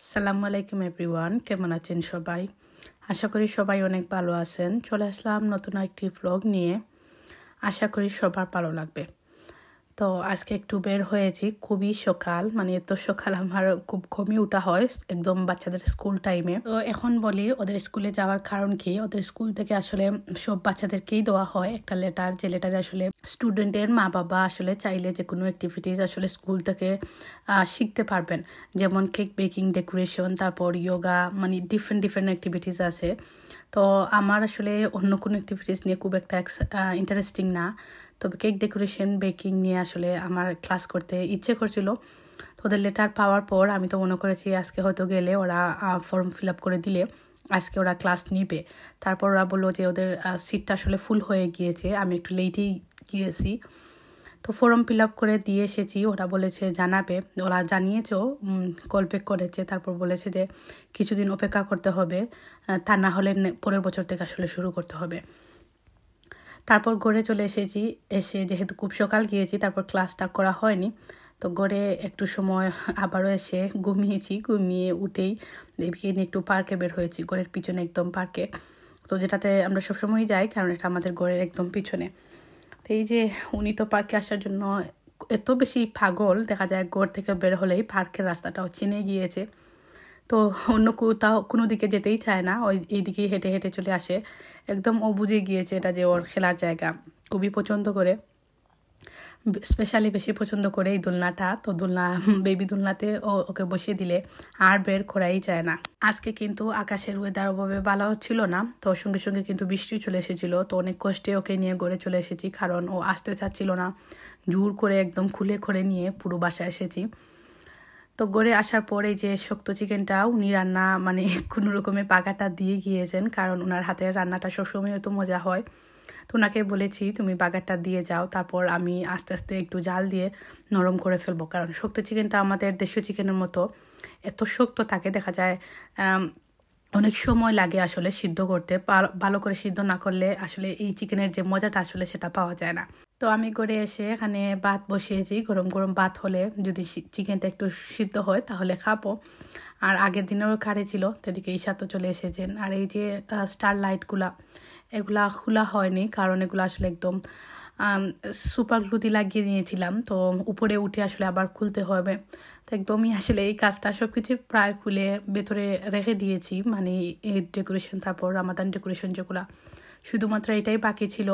আসসালামু আলাইকুম এভরিওয়ান, কেমন আছেন সবাই? আশা করি সবাই অনেক ভালো আছেন। চলে আসলাম নতুন একটি ভ্লগ নিয়ে। আশা করি সবার ভালো লাগবে। তো আজকে একটু বের হয়েছি, খুবই সকাল, মানে এত সকাল আমার খুব ঘুমই ওঠা হয় একদম বাচ্চাদের স্কুল টাইমে। তো এখন বলি ওদের স্কুলে যাওয়ার কারণ কি। ওদের স্কুল থেকে আসলে সব বাচ্চাদেরকেই দেওয়া হয় একটা লেটার, যে লেটারে আসলে স্টুডেন্টের মা বাবা আসলে চাইলে যে কোনো অ্যাক্টিভিটিস আসলে স্কুল থেকে শিখতে পারবেন, যেমন কেক বেকিং, ডেকোরেশন, তারপর ইয়োগা, মানে ডিফারেন্ট অ্যাক্টিভিটিস আছে। তো আমার আসলে অন্য কোনো অ্যাক্টিভিটিস নিয়ে খুব একটা ইন্টারেস্টিং না, তবে কেক ডেকোরেশন বেকিং নিয়ে আসলে আমার ক্লাস করতে ইচ্ছে করছিল। তো ওদের লেটার পাওয়ার পর আমি তো মনে করেছি আজকে হয়তো গেলে ওরা ফর্ম ফিল আপ করে দিলে আজকে ওরা ক্লাস নিবে। তারপর ওরা বললো যে ওদের সিটটা আসলে ফুল হয়ে গিয়েছে, আমি একটু লেটেই গিয়েছি। তো ফর্ম ফিল আপ করে দিয়ে এসেছি। ওরা বলেছে জানাবে, ওরা জানিয়েছেও, কল ব্যাক করেছে। তারপর বলেছে যে কিছুদিন অপেক্ষা করতে হবে, তা না হলে পরের বছর থেকে আসলে শুরু করতে হবে। তারপর ঘরে চলে এসেছি। এসে যেহেতু খুব সকাল গিয়েছি, তারপর ক্লাসটা করা হয়নি। তো ঘরে একটু সময় আবারও এসে ঘুমিয়েছি। ঘুমিয়ে উঠেই নিয়ে একটু পার্কে বের হয়েছি, ঘরের পিছনে একদম পার্কে। তো যেটাতে আমরা সবসময় যাই, কারণ এটা আমাদের ঘরের একদম পিছনে। তো এই যে উনি তো পার্কে আসার জন্য এত বেশি পাগল, দেখা যায় ঘর থেকে বের হলেই পার্কের রাস্তাটাও চিনে গিয়েছে। তো অন্য কোথাও কোনো দিকে যেতেই চায় না, ওই এইদিকেই হেঁটে হেঁটে চলে আসে। একদম ও বুঝে গিয়েছে এটা যে ওর খেলার জায়গা, খুবই পছন্দ করে। স্পেশালি বেশি পছন্দ করে এই দোলনাটা। তো দোলনা, বেবি দোলনাতে ওকে বসিয়ে দিলে আর বের করাই যায় না। আজকে কিন্তু আকাশের ওয়েদার ওভাবে ভালো হচ্ছিল না, তো সঙ্গে সঙ্গে কিন্তু বৃষ্টি চলে এসেছিলো। তো অনেক কষ্টে ওকে নিয়ে ঘরে চলে এসেছি, কারণ ও আসতে চাচ্ছিল না। জোর করে একদম খুলে করে নিয়ে পুরো বাসায় এসেছি। তো ঘরে আসার পরে যে শক্ত চিকেনটা উনি রান্না, মানে কোনো রকমের পাকাটা দিয়ে গিয়েছেন, কারণ ওনার হাতের রান্নাটা সবসময় তো মজা হয়। তো ওনাকে বলেছি তুমি বাগারটা দিয়ে যাও, তারপর আমি আস্তে আস্তে একটু জাল দিয়ে নরম করে ফেলবো। কারণ শক্ত চিকেনটা আমাদের দেশীয় চিকেনের মতো এত শক্ত থাকে, দেখা যায় অনেক সময় লাগে আসলে সিদ্ধ করতে। ভালো করে সিদ্ধ না করলে আসলে এই চিকেনের যে মজাটা আসলে সেটা পাওয়া যায় না। তো আমি করে এসে এখানে ভাত বসিয়েছি। গরম গরম ভাত হলে যদি চিকেনটা একটু সিদ্ধ হয় তাহলে খাবো। আর আগের দিনেরও কারি ছিল, সেদিকে ঈশা তো চলে এসেছেন। আর এই যে স্টার লাইটগুলা, এগুলা খোলা হয়নি, কারণ এগুলো আসলে একদম সুপার গ্লু দিয়ে লাগিয়ে নিয়েছিলাম। তো উপরে উঠে আসলে আবার খুলতে হবে। তো একদমই আসলে এই কাজটা সব কিছু প্রায় খুলে ভেতরে রেখে দিয়েছি, মানে এই ডেকোরেশন, তারপর রামাদান ডেকোরেশন যেগুলো, শুধুমাত্র এটাই বাকি ছিল।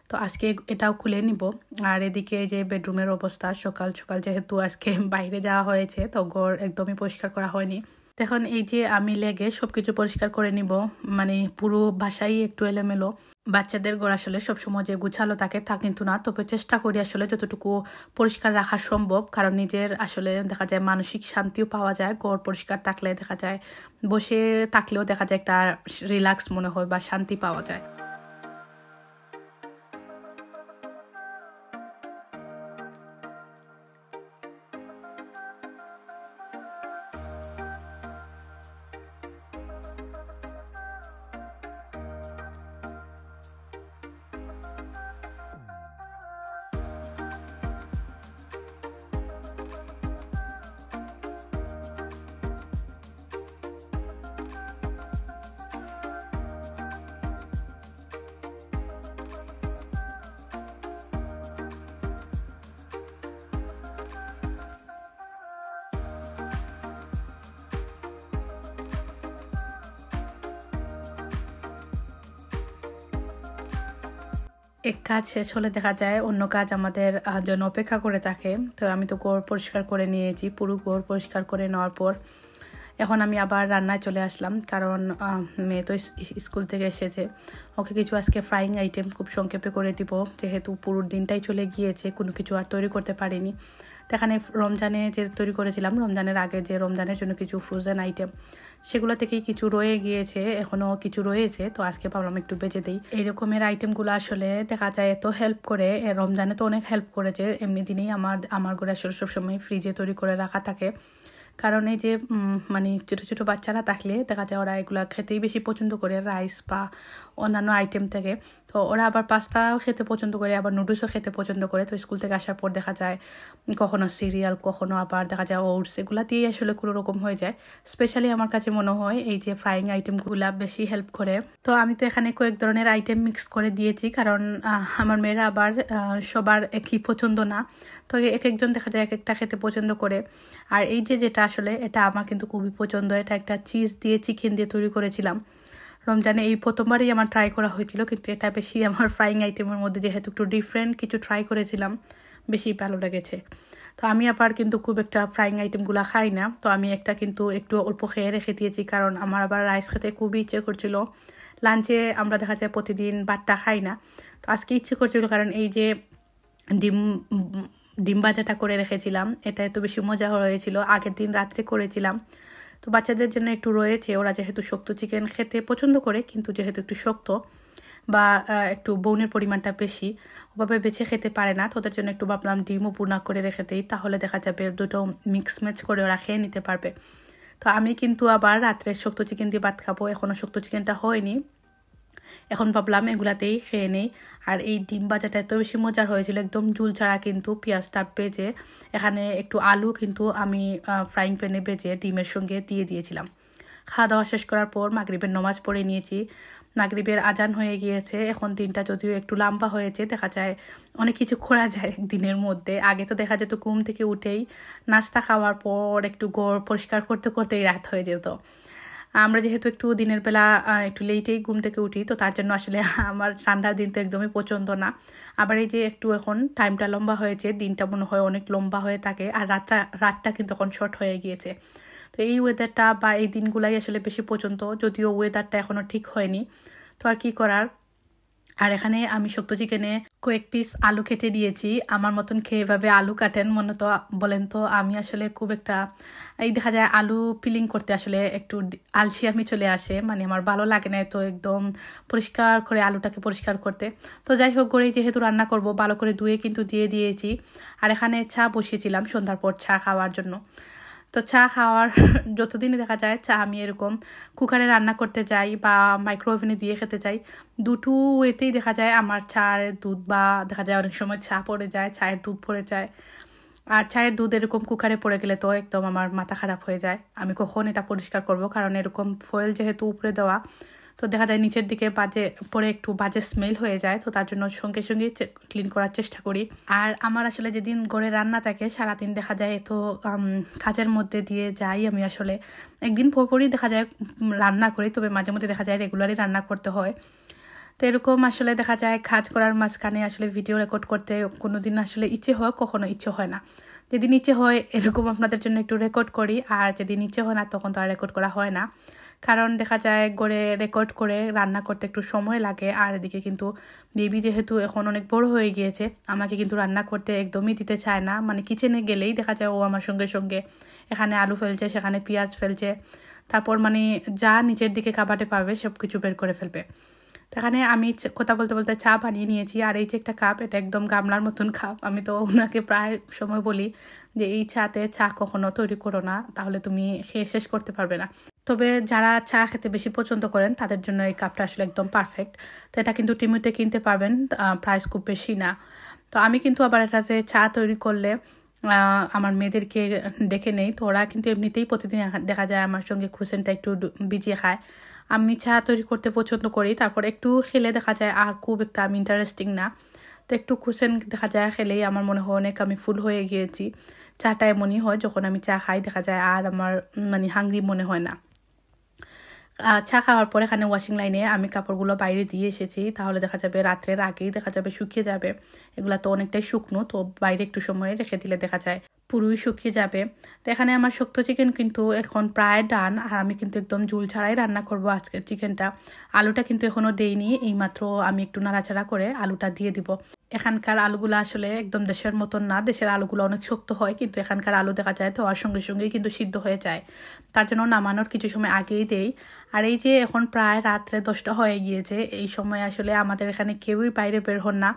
তো আজকে এটাও খুলে নিব। আর এদিকে যে বেডরুমের অবস্থা, সকাল সকাল যেহেতু আজকে বাইরে যাওয়া হয়েছে, তো ঘর একদমই পরিষ্কার করা হয়নি। এখন এই যে আমি লেগে সবকিছু পরিষ্কার করে নিব, মানে পুরো বাসাই একটু এলোমেলো। বাচ্চাদের ঘর আসলে সবসময় যে গুছালো থাকে তা কিন্তু না, তবে চেষ্টা করি আসলে যতটুকু পরিষ্কার রাখা সম্ভব, কারণ নিজের আসলে দেখা যায় মানসিক শান্তিও পাওয়া যায়। ঘর পরিষ্কার থাকলে দেখা যায় বসে থাকলেও দেখা যায় একটা রিল্যাক্স মনে হয় বা শান্তি পাওয়া যায়। এক কাজ শেষ হলে দেখা যায় অন্য কাজ আমাদের জন্য অপেক্ষা করে থাকে। তো আমি তো ঘর পরিষ্কার করে নিয়েছি, পুরো ঘর পরিষ্কার করে নেওয়ার পর এখন আমি আবার রান্নায় চলে আসলাম, কারণ মেয়ে তো স্কুল থেকে এসেছে। ওকে কিছু আজকে ফ্রাইং আইটেম খুব সংক্ষেপে করে দিব, যেহেতু পুরো দিনটাই চলে গিয়েছে, কোনো কিছু আর তৈরি করতে পারিনি। তো এখানে রমজানে যে তৈরি করেছিলাম, রমজানের আগে যে রমজানের জন্য কিছু ফ্রোজেন আইটেম, সেগুলো থেকেই কিছু রয়ে গিয়েছে, এখনও কিছু রয়েছে। তো আজকে ভাবলাম একটু বেঁচে দিই। এই রকমের আইটেমগুলো আসলে দেখা যায় এত হেল্প করে, রমজানে তো অনেক হেল্প করেছে, এমনি দিনেই আমার ঘরে আসলে সবসময় ফ্রিজে তৈরি করে রাখা থাকে। কারণ এই যে মানে ছোটো ছোটো বাচ্চারা থাকলে দেখা যায় ওরা এগুলো খেতেই বেশি পছন্দ করে, রাইস বা অন্যান্য আইটেম থেকে। তো তো ওরা আবার পাস্তাও খেতে পছন্দ করে, আবার নুডলসও খেতে পছন্দ করে। তো স্কুল থেকে আসার পর দেখা যায় কখনো সিরিয়াল, কখনো আবার দেখা যায় ওটস, এগুলা দিয়েই আসলে কোনো রকম হয়ে যায়। স্পেশালি আমার কাছে মনে হয় এই যে ফ্রাইং আইটেমগুলা বেশি হেল্প করে। তো আমি তো এখানে কয়েক ধরনের আইটেম মিক্স করে দিয়েছি, কারণ আমার মেয়েরা আবার সবার একই পছন্দ না। তো এক একজন দেখা যায় এক একটা খেতে পছন্দ করে। আর এই যে যেটা আসলে এটা আমার কিন্তু খুবই পছন্দ, এটা একটা চিজ দিয়ে চিকেন দিয়ে তৈরি করেছিলাম রমজানে। এই প্রথমবারই আমার ট্রাই করা হয়েছিল, কিন্তু এটা বেশি আমার ফ্রাইং আইটেমের মধ্যে যেহেতু একটু ডিফারেন্ট কিছু ট্রাই করেছিলাম, বেশি ভালো লেগেছে। তো আমি আবার কিন্তু খুব একটা ফ্রাইং আইটেমগুলো খাই না, তো আমি একটা কিন্তু একটু অল্প খেয়ে রেখে দিয়েছি, কারণ আমার আবার রাইস খেতে খুবই ইচ্ছে করছিল। লাঞ্চে আমরা দেখা যায় প্রতিদিন ভাতটা খাই না, তো আজকে ইচ্ছে করছিল, কারণ এই যে ডিম ভাজাটা করে রেখেছিলাম, এটা এত বেশি মজা হয়েছিল। আগের দিন রাত্রে করেছিলাম, তো বাচ্চাদের জন্য একটু রয়েছে। ওরা যেহেতু শক্ত চিকেন খেতে পছন্দ করে, কিন্তু যেহেতু একটু শক্ত বা একটু বোনের পরিমাণটা বেশি, ওভাবে বেছে খেতে পারে না, তো ওদের জন্য একটু ভাবলাম ডিমও বুনা করে রেখে দিই, তাহলে দেখা যাবে দুটো মিক্স ম্যাচ করে ওরা খেয়ে নিতে পারবে। তো আমি কিন্তু আবার রাত্রে শক্ত চিকেন দিয়ে ভাত খাবো, এখনও শক্ত চিকেনটা হয়নি, এখন ভাবলাম এগুলাতেই খেয়ে নেই। আর এই ডিম ভাজাটা এত বেশি মজার হয়েছিল, একদম ঝুল ছাড়া, কিন্তু পেঁয়াজটা ভেজে এখানে একটু আলু কিন্তু আমি ফ্রাইং প্যানে ভেজে ডিমের সঙ্গে দিয়ে দিয়েছিলাম। খাওয়া দাওয়া শেষ করার পর মাগরিবের নামাজ পড়ে নিয়েছি। মাগরিবের আজান হয়ে গিয়েছে, এখন দিনটা যদিও একটু লম্বা হয়েছে, দেখা যায় অনেক কিছু করা যায় দিনের মধ্যে। আগে তো দেখা যেত ঘুম থেকে উঠেই নাস্তা খাওয়ার পর একটু ঘর পরিষ্কার করতে করতেই রাত হয়ে যেত। আমরা যেহেতু একটু দিনের বেলা একটু লেটেই ঘুম থেকে উঠি, তো তার জন্য আসলে আমার ঠান্ডার দিন তো একদমই পছন্দ না। আবার এই যে একটু এখন টাইমটা লম্বা হয়েছে, দিনটা মনে হয় অনেক লম্বা হয়ে থাকে, আর রাতটা কিন্তু এখন শর্ট হয়ে গিয়েছে। তো এই ওয়েদারটা বা এই দিনগুলাই আসলে বেশি পছন্দ, যদিও ওয়েদারটা এখনও ঠিক হয়নি, তো আর কি করার। আর এখানে আমি শক্ত চিকেনে কয়েক পিস আলু কেটে দিয়েছি। আমার মতন খেয়ে এভাবে আলু কাটেন মনে তো বলেন তো? আমি আসলে খুব একটা এই দেখা যায় আলু পিলিং করতে আসলে একটু আলসি আমি চলে আসে, মানে আমার ভালো লাগে না তো একদম পরিষ্কার করে আলুটাকে পরিষ্কার করতে। তো যাই হোক, করে যেহেতু রান্না করব ভালো করে ধুয়ে কিন্তু দিয়ে দিয়েছি। আর এখানে চা বসিয়েছিলাম সন্ধ্যার পর চা খাওয়ার জন্য। তো চা খাওয়ার যতদিনই দেখা যায় চা আমি এরকম কুকারে রান্না করতে যাই বা মাইক্রোওভেনে দিয়ে খেতে যাই, দুটো ওয়েতেই দেখা যায় আমার চায়ের দুধ বা দেখা যায় অনেক সময় চা পড়ে যায়, চায়ের দুধ পড়ে যায়। আর চায়ের দুধ এরকম কুকারে পড়ে গেলে তো একদম আমার মাথা খারাপ হয়ে যায়। আমি কখন এটা পরিষ্কার করব, কারণ এরকম ফয়েল যেহেতু উপরে দেওয়া, তো দেখা যায় নিচের দিকে পরে একটু বাজে স্মেল হয়ে যায়, তো তার জন্য সঙ্গে সঙ্গে ক্লিন করার চেষ্টা করি। আর আমার আসলে যেদিন ঘরে রান্না থাকে সারাদিন দেখা যায় তো কাজের মধ্যে দিয়ে যাই, আমি আসলে একদিন পরপরই দেখা যায় রান্না করি, তবে মাঝে মধ্যে দেখা যায় রেগুলারই রান্না করতে হয়। তো এরকম আসলে দেখা যায় কাজ করার মাঝখানে আসলে ভিডিও রেকর্ড করতে কোনো দিন আসলে ইচ্ছে হয়, কখনো ইচ্ছে হয় না। যেদিন ইচ্ছে হয় এরকম আপনাদের জন্য একটু রেকর্ড করি, আর যেদিন ইচ্ছে হয় না তখন তো আর রেকর্ড করা হয় না, কারণ দেখা যায় ঘরে রেকর্ড করে রান্না করতে একটু সময় লাগে। আর এদিকে কিন্তু বেবি যেহেতু এখন অনেক বড় হয়ে গিয়েছে, আমাকে কিন্তু রান্না করতে একদমই দিতে চায় না, মানে কিচেনে গেলেই দেখা যায় ও আমার সঙ্গে সঙ্গে এখানে আলু ফেলছে, সেখানে পেঁয়াজ ফেলছে, তারপর মানে যা নিচের দিকে কাবাটে পাবে সব কিছু বের করে ফেলবে। এখানে আমি কথা বলতে বলতে চা বানিয়ে নিয়েছি। আর এই যে একটা কাপ, এটা একদম গামলার মতন কাপ। আমি তো ওনাকে প্রায় সময় বলি যে এই চাতে চা কখনো তৈরি করো না, তাহলে তুমি খেয়ে শেষ করতে পারবে না। তবে যারা চা খেতে বেশি পছন্দ করেন তাদের জন্য এই কাপটা আসলে একদম পারফেক্ট। তো এটা কিন্তু টিমিতে কিনতে পারবেন, প্রাইস খুব বেশি না। তো আমি কিন্তু আবার এটাতে চা তৈরি করলে আমার মেয়েদেরকে ডেকে নেই, তো ওরা কিন্তু এমনিতেই প্রতিদিন দেখা যায় আমার সঙ্গে ক্রুসেনটা একটু ভিজিয়ে খায়। আমি চা তৈরি করতে পছন্দ করি, তারপর একটু খেলে দেখা যায় আর খুব একটা আমি ইন্টারেস্টিং না, তো একটু ক্রুসেন দেখা যায় খেলেই আমার মনে হয় অনেক আমি ফুল হয়ে গিয়েছি। চাটা এমনই হয়, যখন আমি চা খাই দেখা যায় আর আমার মানে হাংরি মনে হয় না। চা খাওয়ার পর এখানে ওয়াশিং লাইনে আমি কাপড়গুলো বাইরে দিয়ে এসেছি, তাহলে দেখা যাবে রাত্রের আগেই দেখা যাবে শুকিয়ে যাবে। এগুলো তো অনেকটাই শুকনো, তো বাইরে একটু সময় রেখে দিলে দেখা যায় পুরোই শুকিয়ে যাবে। তো এখানে আমার শক্ত চিকেন কিন্তু এখন প্রায় ডান, আর আমি কিন্তু একদম ঝুল ছাড়াই রান্না করব আজকের চিকেনটা। আলুটা কিন্তু এখনও দেইনি, এইমাত্র আমি একটু নাড়াচাড়া করে আলুটা দিয়ে দিব। এখানকার আলুগুলো আসলে একদম দেশের মতন না, দেশের আলুগুলো অনেক শক্ত হয়, কিন্তু এখানকার আলু দেখা যায় ধোয়ার সঙ্গে সঙ্গেই কিন্তু সিদ্ধ হয়ে যায়। তার জন্য নামানোর কিছু সময় আগেই দেই। আর এই যে এখন প্রায় রাত্রে 10টা হয়ে গিয়েছে, এই সময় আসলে আমাদের এখানে কেউই বাইরে বের হন না।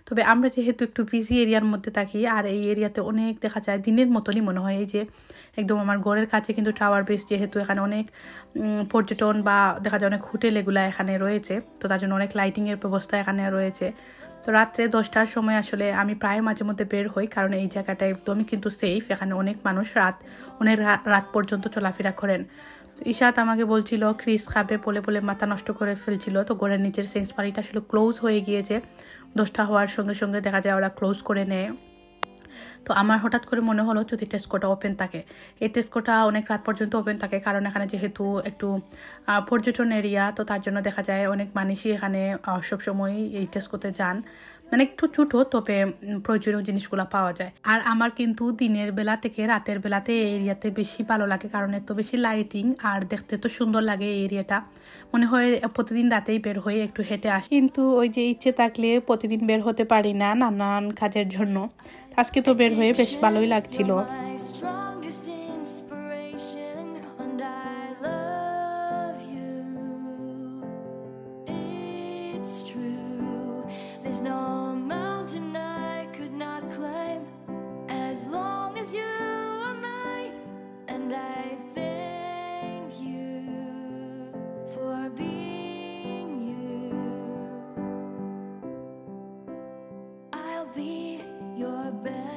তবে আমরা যেহেতু একটু বিজি এরিয়ার মধ্যে থাকি, আর এই এরিয়াতে অনেক দেখা যায় দিনের মতনই মনে হয়। এই যে একদম আমার ঘরের কাছে কিন্তু টাওয়ার বেস, যেহেতু এখানে অনেক পর্যটন বা দেখা যায় অনেক হোটেল এগুলা এখানে রয়েছে, তো তার জন্য অনেক লাইটিংয়ের ব্যবস্থা এখানে রয়েছে। তো রাত্রে 10টার সময় আসলে আমি প্রায় মাঝে মধ্যে বের হই, কারণ এই জায়গাটা একদমই কিন্তু সেফ। এখানে অনেক মানুষ অনেক রাত পর্যন্ত চলাফেরা করেন। ঈশাত আমাকে বলছিল ক্রিস খাবে, বলে বলে মাথা নষ্ট করে ফেলছিল। তো ঘরের নিচের সেন্সবাড়িটা আসলে ক্লোজ হয়ে গিয়েছে, 10টা হওয়ার সঙ্গে সঙ্গে দেখা যায় ওরা ক্লোজ করে নেয়। তো আমার হঠাৎ করে মনে হলো যদি টেস্কোটা ওপেন থাকে, এই টেস্কোটা অনেক রাত পর্যন্ত ওপেন থাকে, কারণ এখানে যেহেতু একটু পর্যটন এরিয়া, তো তার জন্য দেখা যায় অনেক মানুষই এখানে সবসময়ই এই টেস্কোতে যান। মানে একটু ছোটো, তবে প্রয়োজনীয় জিনিসগুলো পাওয়া যায়। আর আমার কিন্তু দিনের বেলা থেকে রাতের বেলাতে এই এরিয়াতে বেশি ভালো লাগে, কারণ এত বেশি লাইটিং আর দেখতে তো সুন্দর লাগে এই এরিয়াটা। মনে হয় প্রতিদিন রাতেই বের হয়ে একটু হেঁটে আসি, কিন্তু ওই যে ইচ্ছে থাকলে প্রতিদিন বের হতে পারি না নানান কাজের জন্য। আজকে তো বের হয়ে বেশ ভালোই লাগছিল। Be your best.